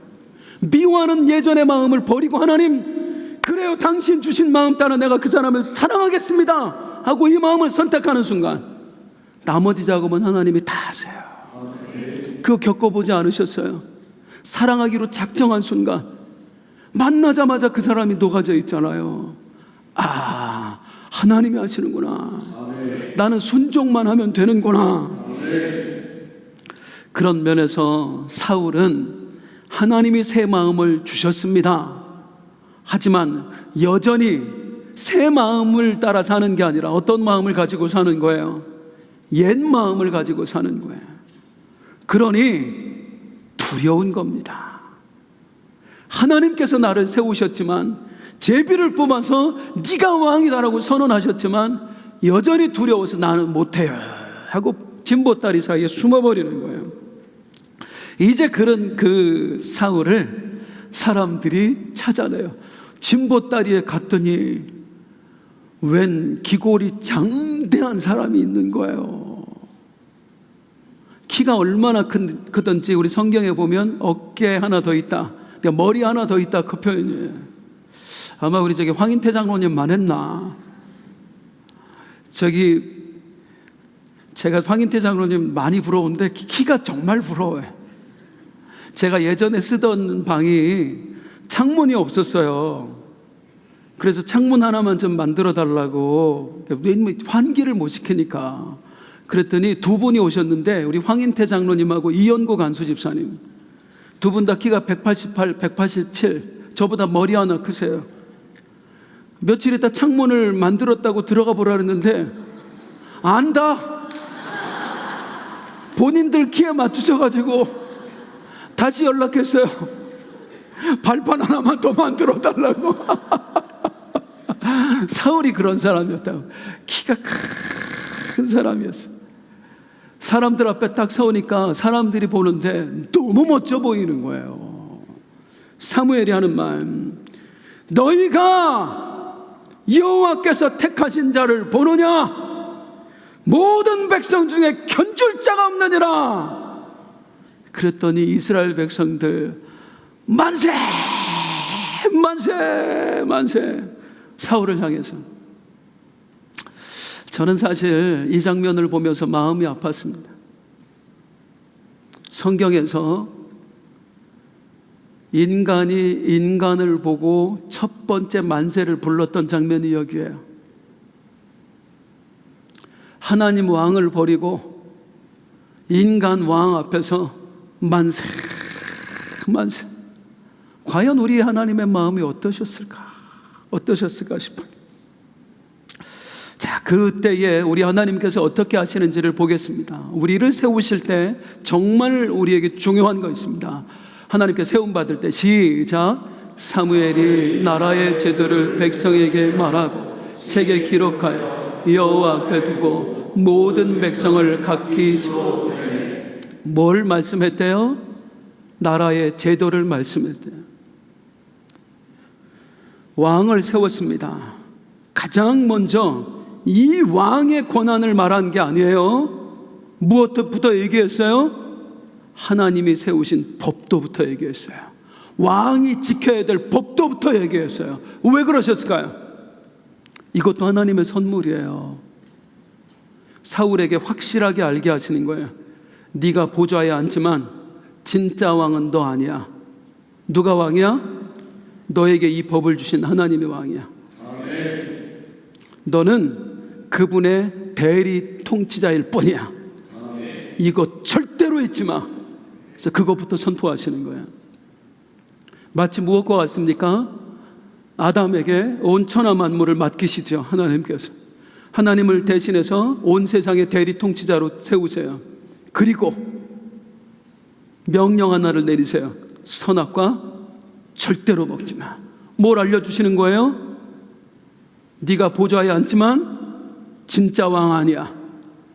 미워하는 예전의 마음을 버리고, 하나님 그래요, 당신 주신 마음 따라 내가 그 사람을 사랑하겠습니다 하고 이 마음을 선택하는 순간 나머지 작업은 하나님이 다 하세요. 그거 겪어보지 않으셨어요? 사랑하기로 작정한 순간 만나자마자 그 사람이 녹아져 있잖아요. 아, 하나님이 하시는구나. 나는 순종만 하면 되는구나. 그런 면에서 사울은 하나님이 새 마음을 주셨습니다. 하지만 여전히 새 마음을 따라 사는 게 아니라 어떤 마음을 가지고 사는 거예요? 옛 마음을 가지고 사는 거예요. 그러니 두려운 겁니다. 하나님께서 나를 세우셨지만, 제비를 뽑아서 네가 왕이다라고 선언하셨지만 여전히 두려워서 나는 못해요 하고 진보다리 사이에 숨어버리는 거예요. 이제 그런 그 사울을 사람들이 찾아내요. 진보다리에 갔더니 웬 기골이 장대한 사람이 있는 거예요. 키가 얼마나 크던지 우리 성경에 보면 어깨 하나 더 있다, 머리 하나 더 있다, 그 표현이에요. 아마 우리 저기 황인태 장로님만 했나? 제가 황인태 장로님 많이 부러운데 키가 정말 부러워요. 제가 예전에 쓰던 방이 창문이 없었어요. 그래서 창문 하나만 좀 만들어 달라고, 환기를 못 시키니까. 그랬더니 두 분이 오셨는데, 우리 황인태 장로님하고 이연구 간수 집사님, 두 분 다 키가 188, 187, 저보다 머리 하나 크세요. 며칠 있다 창문을 만들었다고 들어가 보라 그랬는데 안다. 본인들 키에 맞추셔가지고 다시 연락했어요. 발판 하나만 더 만들어 달라고. 사울이 그런 사람이었다고. 키가 큰 사람이었어요. 사람들 앞에 딱 서우니까 사람들이 보는데 너무 멋져 보이는 거예요. 사무엘이 하는 말, 너희가 여호와께서 택하신 자를 보느냐? 모든 백성 중에 견줄 자가 없느니라. 그랬더니 이스라엘 백성들 만세 만세 만세. 사울을 향해서. 저는 사실 이 장면을 보면서 마음이 아팠습니다. 성경에서 인간이 인간을 보고 첫 번째 만세를 불렀던 장면이 여기에요. 하나님 왕을 버리고 인간 왕 앞에서 만세 만세. 과연 우리 하나님의 마음이 어떠셨을까 싶어요. 자, 그때에 우리 하나님께서 어떻게 하시는지를 보겠습니다. 우리를 세우실 때 정말 우리에게 중요한 거 있습니다. 하나님께 세움받을 때 시작. 사무엘이 나라의 제도를 백성에게 말하고 책에 기록하여 여호와 앞에 두고 모든 백성을 각기 뭘 말씀했대요? 나라의 제도를 말씀했대요. 왕을 세웠습니다. 가장 먼저 이 왕의 권한을 말한 게 아니에요. 무엇부터 얘기했어요? 하나님이 세우신 법도부터 얘기했어요. 왕이 지켜야 될 법도부터 얘기했어요. 왜 그러셨을까요? 이것도 하나님의 선물이에요. 사울에게 확실하게 알게 하시는 거예요. 네가 보좌에 앉지만 진짜 왕은 너 아니야. 누가 왕이야? 너에게 이 법을 주신 하나님이 왕이야. 너는 그분의 대리 통치자일 뿐이야. 이거 절대로 잊지 마. 그래서 그것부터 선포하시는 거예요. 마치 무엇과 같습니까? 아담에게 온 천하 만물을 맡기시죠. 하나님께서 하나님을 대신해서 온 세상의 대리 통치자로 세우세요. 그리고 명령 하나를 내리세요. 선악과 절대로 먹지 마. 뭘 알려주시는 거예요? 네가 보좌에 앉지만 진짜 왕 아니야.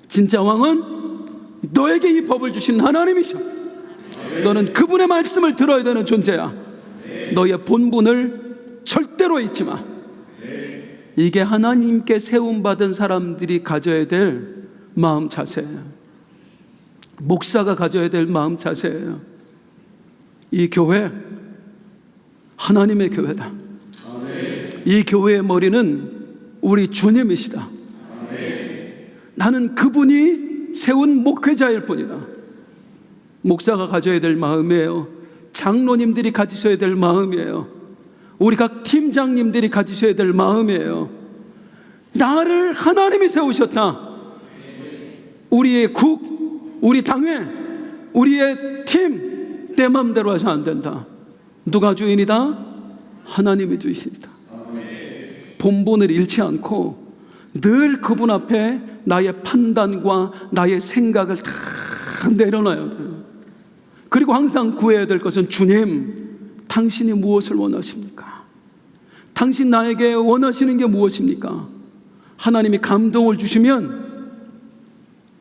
진짜 왕은 너에게 이 법을 주신 하나님이셔. 너는 그분의 말씀을 들어야 되는 존재야. 너의 본분을 절대로 잊지 마. 이게 하나님께 세움받은 사람들이 가져야 될 마음 자세예요. 목사가 가져야 될 마음 자세예요. 이 교회 하나님의 교회다. 이 교회의 머리는 우리 주님이시다. 나는 그분이 세운 목회자일 뿐이다. 목사가 가져야 될 마음이에요. 장로님들이 가지셔야 될 마음이에요. 우리 각 팀장님들이 가지셔야 될 마음이에요. 나를 하나님이 세우셨다. 우리의 국, 우리 당회, 우리의 팀, 내 마음대로 해서 안 된다. 누가 주인이다? 하나님이 주인이다. 본분을 잃지 않고 늘 그분 앞에 나의 판단과 나의 생각을 다 내려놔야 돼요. 그리고 항상 구해야 될 것은 주님, 당신이 무엇을 원하십니까? 당신 나에게 원하시는 게 무엇입니까? 하나님이 감동을 주시면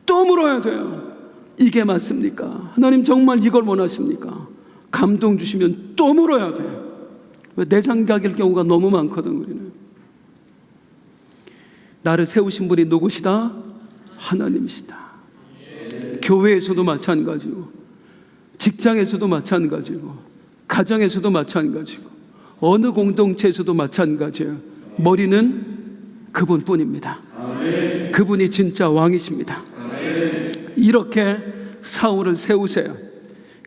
또 물어야 돼요. 이게 맞습니까? 하나님 정말 이걸 원하십니까? 감동 주시면 또 물어야 돼요. 왜 내장각일 경우가 너무 많거든. 우리는 나를 세우신 분이 누구시다? 하나님이시다. 교회에서도 마찬가지고, 직장에서도 마찬가지고, 가정에서도 마찬가지고, 어느 공동체에서도 마찬가지예요. 머리는 그분뿐입니다. 그분이 진짜 왕이십니다. 이렇게 사울을 세우세요.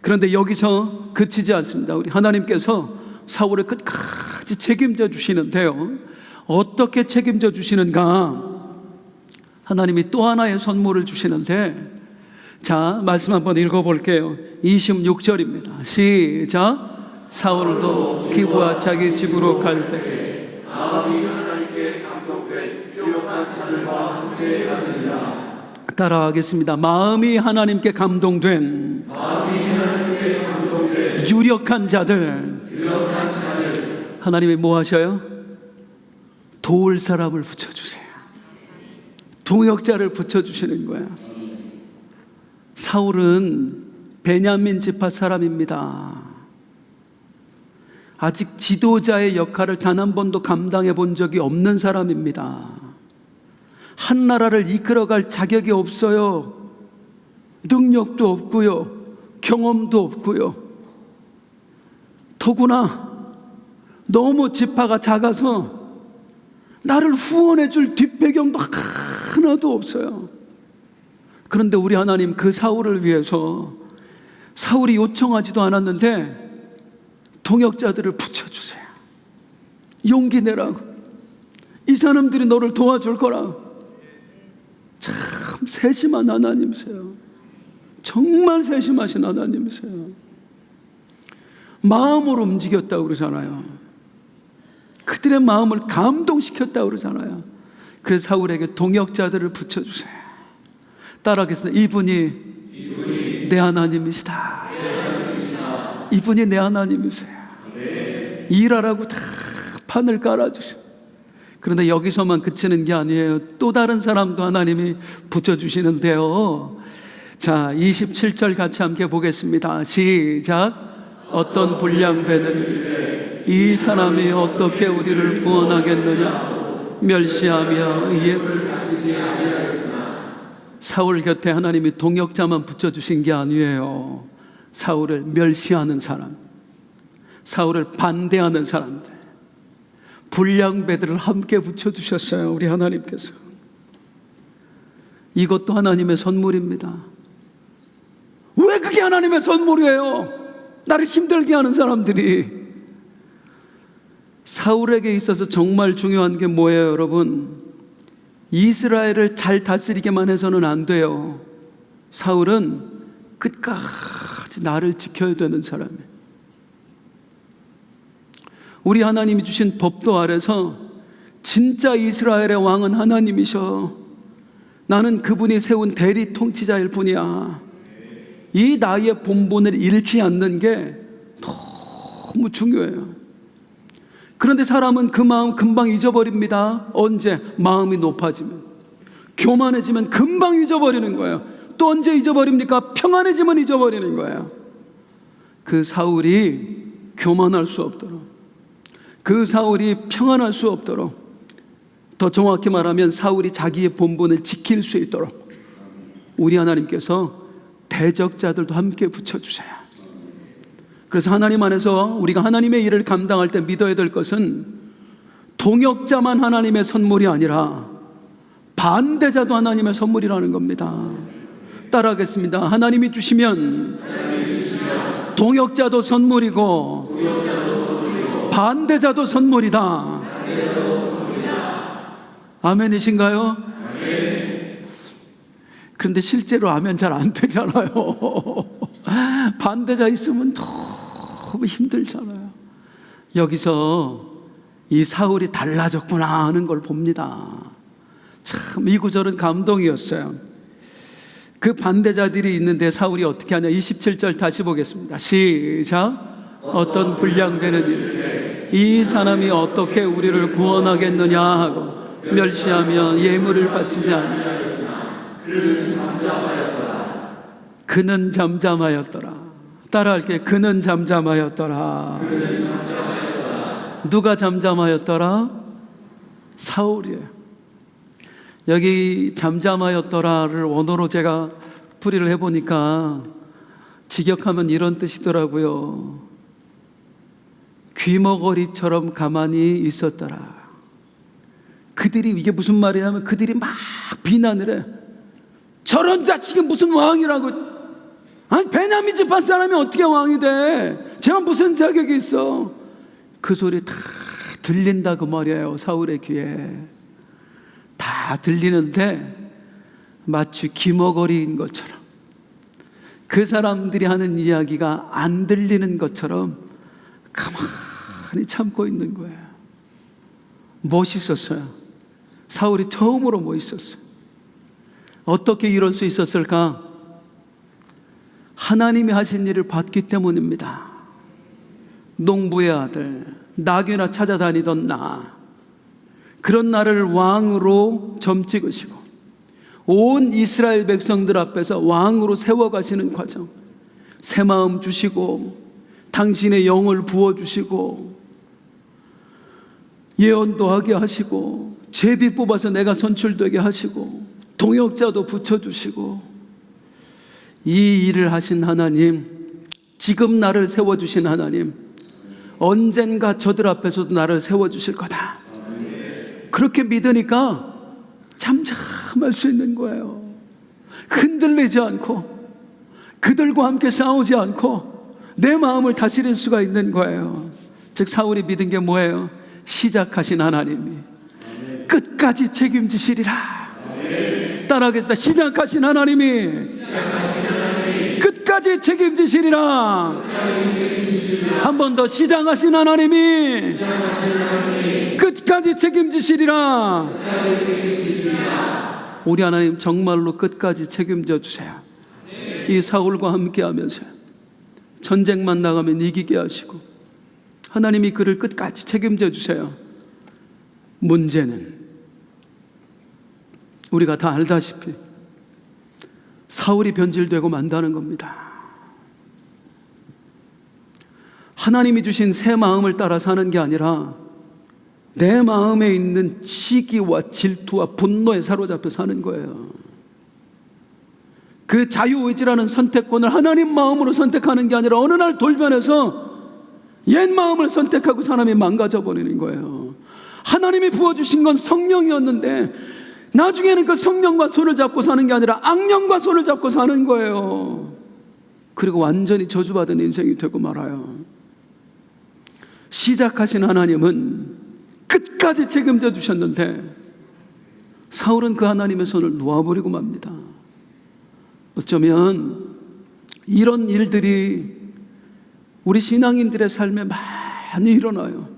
그런데 여기서 그치지 않습니다. 우리 하나님께서 사울을 끝까지 책임져 주시는데요. 어떻게 책임져 주시는가? 하나님이 또 하나의 선물을 주시는데, 자, 말씀 한번 읽어볼게요. 26절입니다. 시작. 사울도 기브와 자기 집으로 갈 때 마음이 하나님께 감동된 유력한 자들과 함께 가느니라. 따라하겠습니다. 마음이 하나님께 감동된 유력한 자들. 하나님이 뭐 하셔요? 도울 사람을 붙여주세요. 동역자를 붙여주시는 거예요. 사울은 베냐민 지파 사람입니다. 아직 지도자의 역할을 단 한 번도 감당해 본 적이 없는 사람입니다. 한 나라를 이끌어갈 자격이 없어요. 능력도 없고요. 경험도 없고요. 더구나 너무 지파가 작아서 나를 후원해 줄 뒷배경도 하나도 없어요. 그런데 우리 하나님 그 사울을 위해서, 사울이 요청하지도 않았는데 동역자들을 붙여주세요. 용기 내라고. 이 사람들이 너를 도와줄 거라고. 참 세심한 하나님이세요. 정말 세심하신 하나님이세요. 마음으로 움직였다고 그러잖아요. 그들의 마음을 감동시켰다고 그러잖아요. 그래서 사울에게 동역자들을 붙여주세요. 따라하겠습니다. 이분이 내 하나님이시다. 이분이 내 하나님이세요. 일하라고 다 판을 깔아주세요. 그런데 여기서만 그치는 게 아니에요. 또 다른 사람도 하나님이 붙여주시는데요. 자, 27절 같이 함께 보겠습니다. 시작. 어떤 불량배는 이 사람이 어떻게 우리를 구원하겠느냐? 멸시하며 사울 곁에 하나님이 동역자만 붙여주신 게 아니에요. 사울을 멸시하는 사람, 사울을 반대하는 사람들, 불량배들을 함께 붙여주셨어요. 우리 하나님께서. 이것도 하나님의 선물입니다. 왜 그게 하나님의 선물이에요? 나를 힘들게 하는 사람들이. 사울에게 있어서 정말 중요한 게 뭐예요, 여러분? 이스라엘을 잘 다스리게만 해서는 안 돼요. 사울은 끝까지 나를 지켜야 되는 사람이에요. 우리 하나님이 주신 법도 아래서 진짜 이스라엘의 왕은 하나님이셔. 나는 그분이 세운 대리 통치자일 뿐이야. 이 나의 본분을 잃지 않는 게 너무 중요해요. 그런데 사람은 그 마음 금방 잊어버립니다. 언제? 마음이 높아지면, 교만해지면 금방 잊어버리는 거예요. 또 언제 잊어버립니까? 평안해지면 잊어버리는 거예요. 그 사울이 교만할 수 없도록, 그 사울이 평안할 수 없도록, 더 정확히 말하면 사울이 자기의 본분을 지킬 수 있도록 우리 하나님께서 대적자들도 함께 붙여주세요. 그래서 하나님 안에서 우리가 하나님의 일을 감당할 때 믿어야 될 것은 동역자만 하나님의 선물이 아니라 반대자도 하나님의 선물이라는 겁니다. 따라하겠습니다. 하나님이 주시면 동역자도 선물이고 반대자도 선물이다. 아멘이신가요? 그런데 실제로 아멘 잘 안 되잖아요. 반대자 있으면 너무 힘들잖아요. 여기서 이 사울이 달라졌구나 하는 걸 봅니다. 참 이 구절은 감동이었어요. 그 반대자들이 있는데 사울이 어떻게 하냐. 27절 다시 보겠습니다. 시작. 어떤 불량되는 일, 이 사람이 어떻게 우리를 구원하겠느냐 하고 멸시하며 예물을 바치지 않으였으나 그는 잠잠하였더라. 따라할게. 그는 잠잠하였더라. 누가 잠잠하였더라? 사울이에요. 여기 잠잠하였더라를 원어로 제가 풀이를 해보니까 직역하면 이런 뜻이더라고요. 귀머거리처럼 가만히 있었더라. 그들이, 이게 무슨 말이냐면 그들이 막 비난을 해. 저런 자식이 무슨 왕이라고. 아니 베냐민 집안 사람이 어떻게 왕이 돼? 제가 무슨 자격이 있어? 그 소리 다 들린다 그 말이에요. 사울의 귀에 다 들리는데 마치 귀머거리인 것처럼, 그 사람들이 하는 이야기가 안 들리는 것처럼 가만히 참고 있는 거예요. 멋있었어요. 사울이 처음으로 멋있었어요. 어떻게 이럴 수 있었을까? 하나님이 하신 일을 봤기 때문입니다. 농부의 아들, 나귀나 찾아다니던 나, 그런 나를 왕으로 점 찍으시고 온 이스라엘 백성들 앞에서 왕으로 세워가시는 과정, 새 마음 주시고 당신의 영을 부어주시고 예언도 하게 하시고 제비 뽑아서 내가 선출되게 하시고 동역자도 붙여주시고, 이 일을 하신 하나님, 지금 나를 세워주신 하나님, 언젠가 저들 앞에서도 나를 세워주실 거다. 그렇게 믿으니까 잠잠할 수 있는 거예요. 흔들리지 않고 그들과 함께 싸우지 않고 내 마음을 다스릴 수가 있는 거예요. 즉 사울이 믿은 게 뭐예요? 시작하신 하나님이 끝까지 책임지시리라. 따라하겠습니다. 시작하신 하나님이 끝까지 책임지시리라. 한 번 더. 시작하신 하나님이 끝까지 책임지시리라. 우리 하나님 정말로 끝까지 책임져 주세요. 이 사울과 함께 하면서 전쟁만 나가면 이기게 하시고 하나님이 그를 끝까지 책임져 주세요. 문제는 우리가 다 알다시피 사울이 변질되고 만다는 겁니다. 하나님이 주신 새 마음을 따라 사는 게 아니라 내 마음에 있는 시기와 질투와 분노에 사로잡혀 사는 거예요. 그 자유의지라는 선택권을 하나님 마음으로 선택하는 게 아니라 어느 날 돌변해서 옛 마음을 선택하고 사람이 망가져 버리는 거예요. 하나님이 부어주신 건 성령이었는데 나중에는 그 성령과 손을 잡고 사는 게 아니라 악령과 손을 잡고 사는 거예요. 그리고 완전히 저주받은 인생이 되고 말아요. 시작하신 하나님은 끝까지 책임져 주셨는데 사울은 그 하나님의 손을 놓아버리고 맙니다. 어쩌면 이런 일들이 우리 신앙인들의 삶에 많이 일어나요.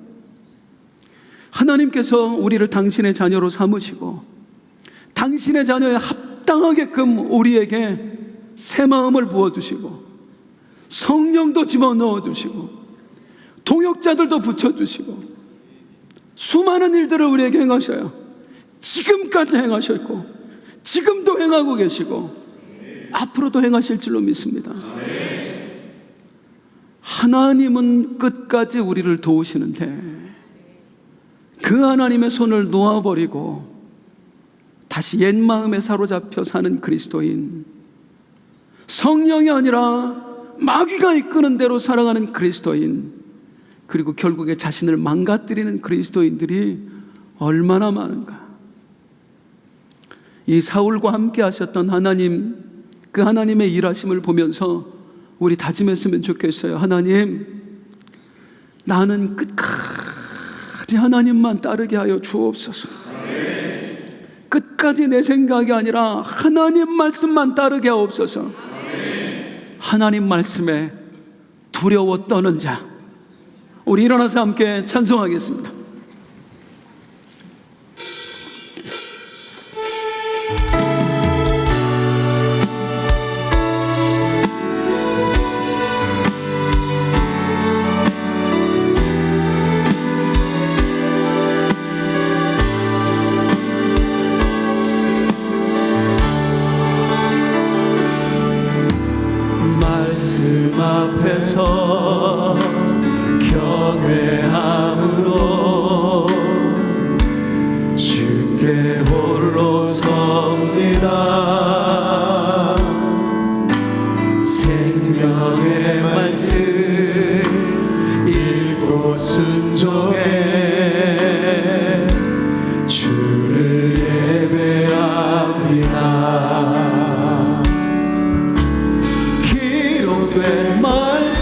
하나님께서 우리를 당신의 자녀로 삼으시고 당신의 자녀에 합당하게끔 우리에게 새 마음을 부어주시고 성령도 집어넣어 주시고 동역자들도 붙여주시고 수많은 일들을 우리에게 행하셔요. 지금까지 행하셨고 지금도 행하고 계시고 앞으로도 행하실 줄로 믿습니다. 하나님은 끝까지 우리를 도우시는데 그 하나님의 손을 놓아버리고 다시 옛 마음에 사로잡혀 사는 그리스도인, 성령이 아니라 마귀가 이끄는 대로 살아가는 그리스도인, 그리고 결국에 자신을 망가뜨리는 그리스도인들이 얼마나 많은가. 이 사울과 함께 하셨던 하나님, 그 하나님의 일하심을 보면서 우리 다짐했으면 좋겠어요. 하나님, 나는 끝까지 하나님만 따르게 하여 주옵소서. 끝까지 내 생각이 아니라 하나님 말씀만 따르게 하옵소서. 하나님 말씀에 두려워 떠는 자, 우리 일어나서 함께 찬송하겠습니다. 앞에서 경외함으로 주께 홀로 섭니다. 생명의 말씀 읽고 순종해 주를 예배합니다. 기록된 말씀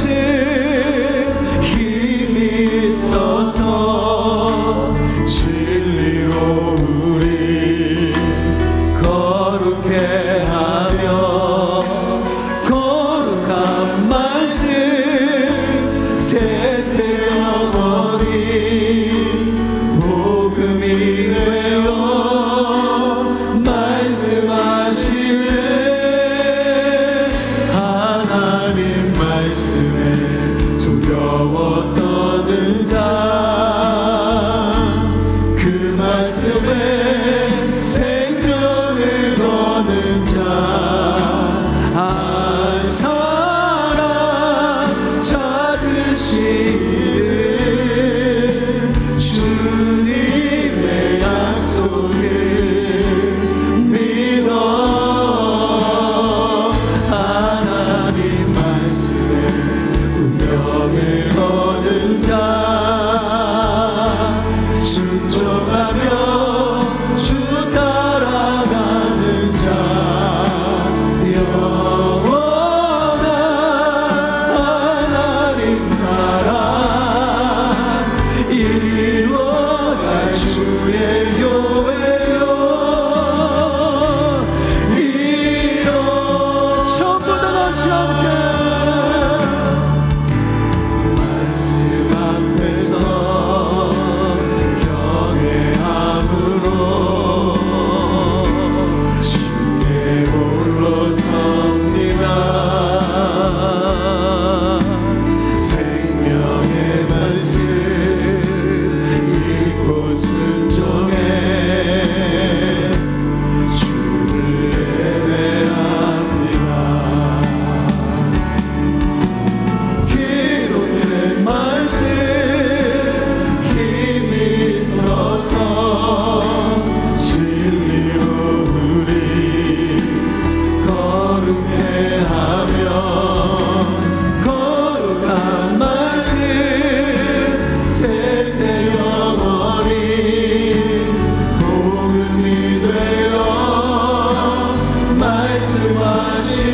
말씀하시네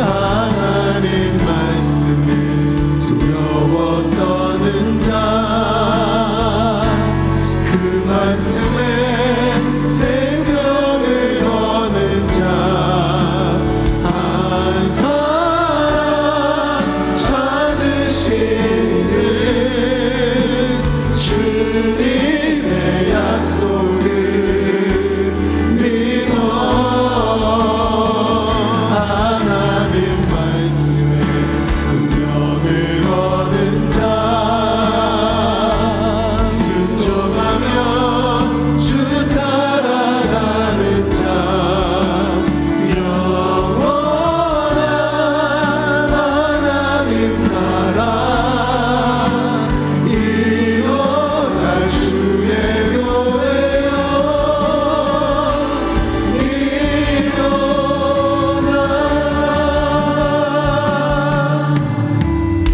하나님 말씀에 두려워 떠는 자 그 말씀에 생명을 거는 자 한 사람 찾으시는 주님의 약속을 믿어 하나님 말씀에 운명을 얻은 자 순종하며 주 따라가는 자 영원한 하나님 나라 일어날 주의 교회여 일어나라.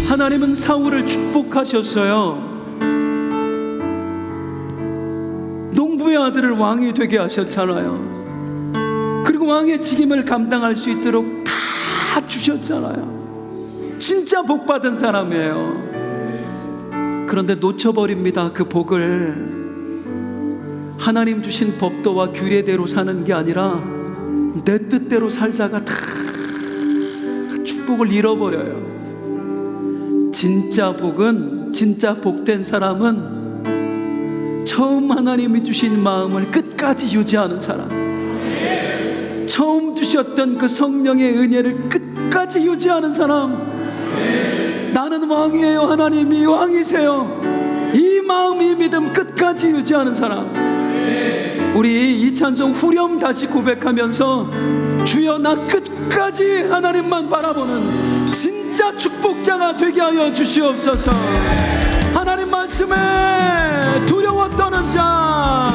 하나님은 사울을 축복하셨어요. 농부의 아들을 왕이 되게 하셨잖아요. 그리고 왕의 직임을 감당할 수 있도록 다 주셨잖아요. 진짜 복 받은 사람이에요. 그런데 놓쳐버립니다. 그 복을. 하나님 주신 법도와 규례대로 사는 게 아니라 내 뜻대로 살다가 다 축복을 잃어버려요. 진짜 복은, 진짜 복된 사람은 처음 하나님이 주신 마음을 끝까지 유지하는 사람, 처음 주셨던 그 성령의 은혜를 끝까지 유지하는 사람. 나는 왕이에요, 하나님이 왕이세요, 이 마음, 이 믿음 끝까지 유지하는 사람. 우리 이 찬송 후렴 다시 고백하면서 주여 나 끝까지 하나님만 바라보는 진짜 축복자가 되게 하여 주시옵소서. 하나님 말씀에 두려워 떠는 자